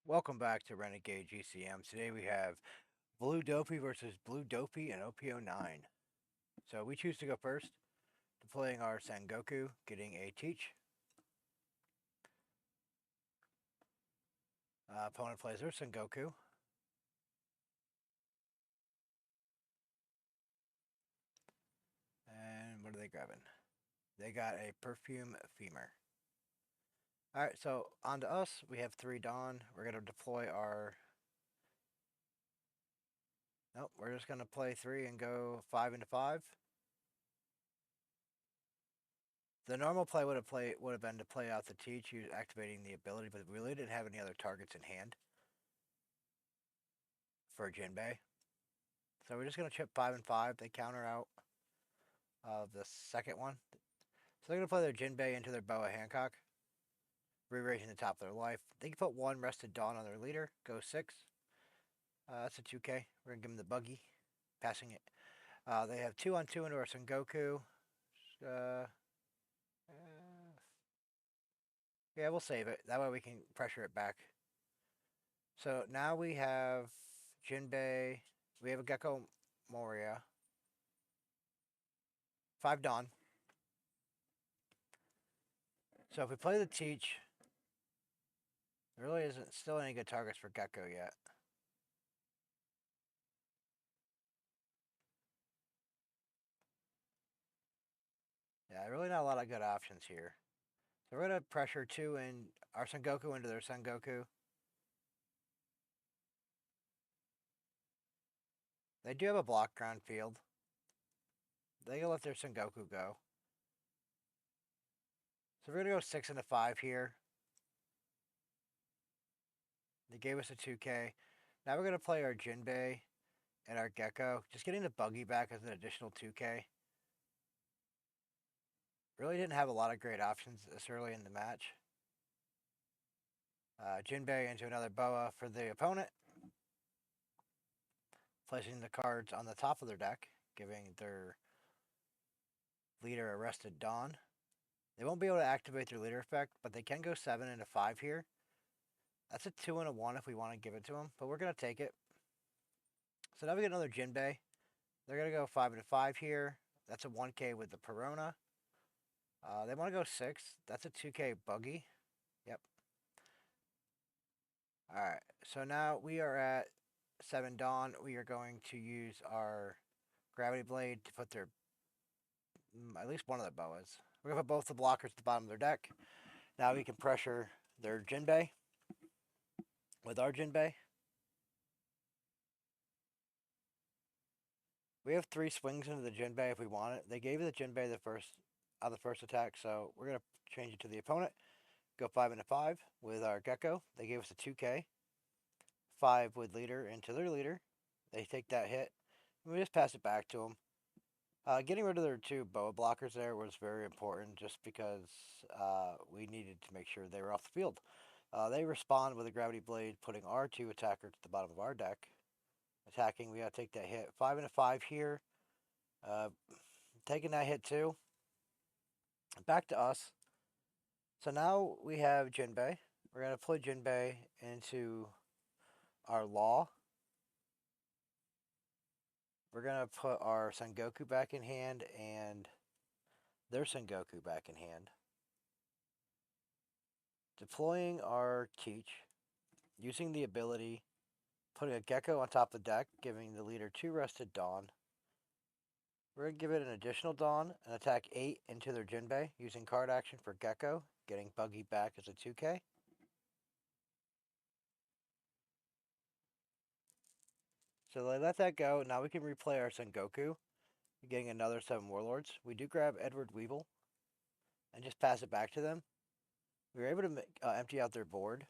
Welcome back to Renegade GCM. Today we have Blue Dopey versus Blue Dopey and OP09. So we choose to go first, deploying our Sengoku, getting a Teach. Opponent plays their Sengoku. And what are they grabbing? They got a Perfume Femur. Alright, so on to us. We have 3 Dawn. We're going to deploy our... Nope, we're just going to play 3 and go 5 into 5. The normal play would have been to play out the Teach, activating the ability, but we really didn't have any other targets in hand for Jinbei. So we're just going to chip 5 and 5. They counter out the second one. So they're going to play their Jinbei into their Boa Hancock, re-raising the top of their life. They can put 1 Rested Dawn on their leader, go 6. That's a 2K. We're going to give them the buggy, passing it. They have 2 on 2 into our Sengoku. Uh, yeah, we'll save it. That way we can pressure it back. So now we have Jinbei. We have a Gecko Moria. 5 Dawn. So if we play the Teach, there really isn't still any good targets for Gecko yet. Yeah, really not a lot of good options here. So we're going to pressure 2 and our Sengoku into their Sengoku. They do have a block ground field. They can let their Sengoku go. So we're going to go 6 into 5 here. They gave us a 2K. Now we're going to play our Jinbei and our Gecko. Just getting the buggy back as an additional 2K. Really didn't have a lot of great options this early in the match. Jinbei into another Boa for the opponent. Placing the cards on the top of their deck, giving their leader a Rested Dawn. They won't be able to activate their leader effect, but they can go 7 into 5 here. That's a 2 and a 1 if we want to give it to them, but we're going to take it. So now we get another Jinbei. They're going to go 5 into 5 here. That's a 1K with the Perona. They want to go 6. That's a 2K buggy. Yep. Alright, so now we are at 7 Dawn. We are going to use our Gravity Blade to put their... at least one of the Boas. We're going to put both the blockers at the bottom of their deck. Now we can pressure their Jinbei with our Jinbei. We have 3 swings into the Jinbei if we want it. They gave the Jinbei the first attack, so we're going to change it to the opponent. Go 5 into 5 with our Gecko. They gave us a 2K. 5 with leader into their leader. They take that hit. And we just pass it back to them. Getting rid of their 2 Boa blockers there was very important just because we needed to make sure they were off the field. They respond with a Gravity Blade, putting our 2 attackers at the bottom of our deck. Attacking, we got to take that hit. 5 into 5 here. Taking that hit too. Back to us. So now we have Jinbei. We're going to put Jinbei into our Law. We're going to put our Sengoku back in hand and their Sengoku back in hand. Deploying our Teach. Using the ability. Putting a Gecko on top of the deck. Giving the leader 2 Rested Dawn. We're going to give it an additional Dawn and attack 8 into their Jinbei. Using card action for Gecko. Getting Buggy back as a 2K. So they let that go. Now we can replay our Sengoku. Getting another 7 Warlords. We do grab Edward Weevil. And just pass it back to them. We were able to empty out their board.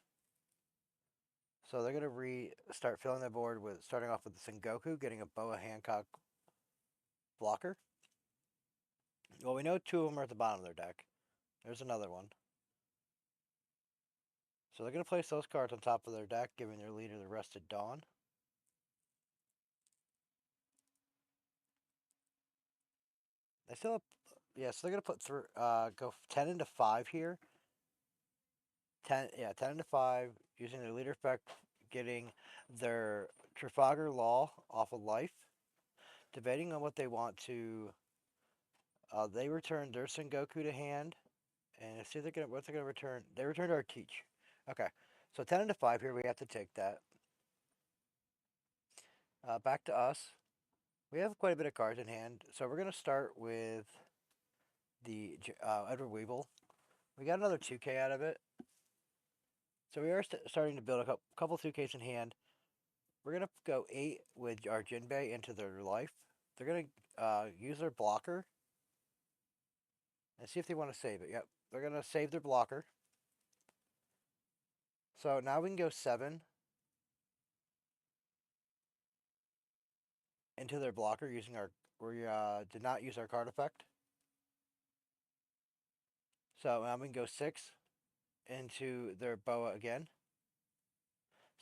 So they're going to start filling their board with starting off with the Sengoku, getting a Boa Hancock blocker. Well, we know 2 of them are at the bottom of their deck. There's another one. So they're going to place those cards on top of their deck, giving their leader the Rested Dawn. They still have, yeah, so they're going to put go 10 into 5 here. 10 into 5. using their leader effect, getting their Trafalgar Law off of life, debating on what they want to. They return their Sengoku to hand, and see they're gonna what they're gonna return. They returned our Teach. Okay, so 10 into 5 here. We have to take that. Back to us. We have quite a bit of cards in hand, so we're gonna start with the Edward Weevil. We got another 2K out of it, so we are starting to build a couple 2Ks in hand. We're gonna go 8 with our Jinbei into their life. They're gonna use their blocker and see if they want to save it. Yep, they're gonna save their blocker. So now we can go 7 into their blocker using our. We did not use our card effect. So now we can go 6 into their boa again.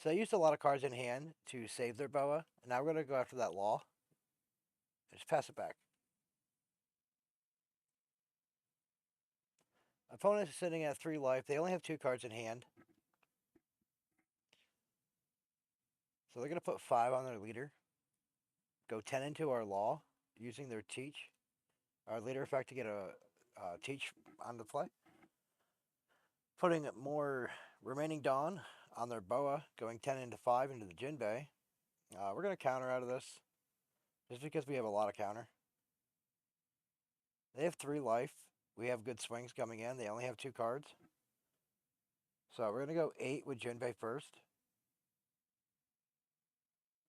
So they used a lot of cards in hand to save their boa. And now we're going to go after that law. Just pass it back. Opponent is sitting at 3 life. They only have 2 cards in hand. So they're going to put 5 on their leader. Go 10 into our law using their teach. Our leader effect to get a teach on the play. Putting more remaining dawn on their boa. Going 10 into 5 into the Jinbei. We're going to counter out of this. Just because we have a lot of counter. They have 3 life. We have good swings coming in. They only have 2 cards. So we're going to go 8 with Jinbei first.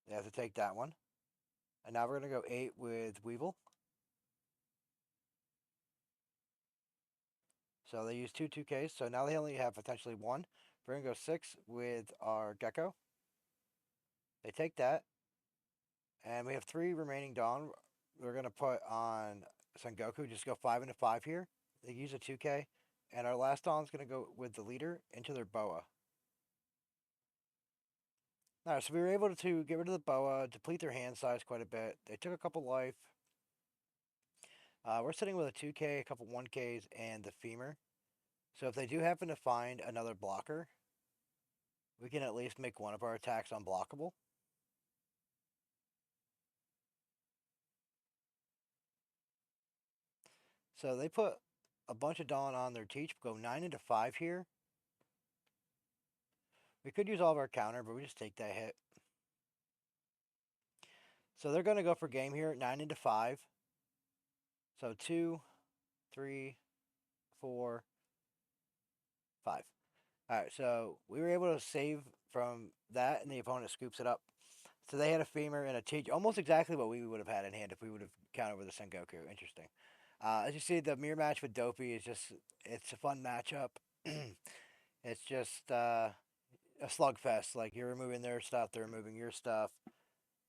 They have to take that one. And now we're going to go 8 with Weevil. So they use 2 2Ks. So now they only have potentially 1. We're going to go 6 with our Gecko. They take that. And we have 3 remaining Dawn. We're going to put on Sengoku. Just go 5 into 5 here. They use a 2K. And our last Dawn's going to go with the leader into their boa. Alright, so we were able to get rid of the boa, deplete their hand size quite a bit. They took a couple life. We're sitting with a 2K, a couple 1Ks, and the femur. So if they do happen to find another blocker, we can at least make one of our attacks unblockable. So they put a bunch of Dawn on their teach, go 9 into 5 here. We could use all of our counter, but we just take that hit. So they're going to go for game here, 9 into 5. So 2, 3, 4, 5. Alright, so we were able to save from that, and the opponent scoops it up. So they had a femur and a teach, almost exactly what we would have had in hand if we would have countered with a Sengoku. Interesting. As you see, the mirror match with Dopey is just, it's a fun matchup. It's just a slugfest. Like, you're removing their stuff, they're removing your stuff.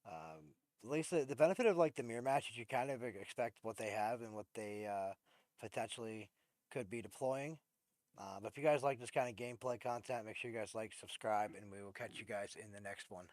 At least the benefit of, like, the mirror match is you kind of expect what they have and what they potentially could be deploying. But if you guys like this kind of gameplay content, make sure you guys like, subscribe, and we will catch you guys in the next one.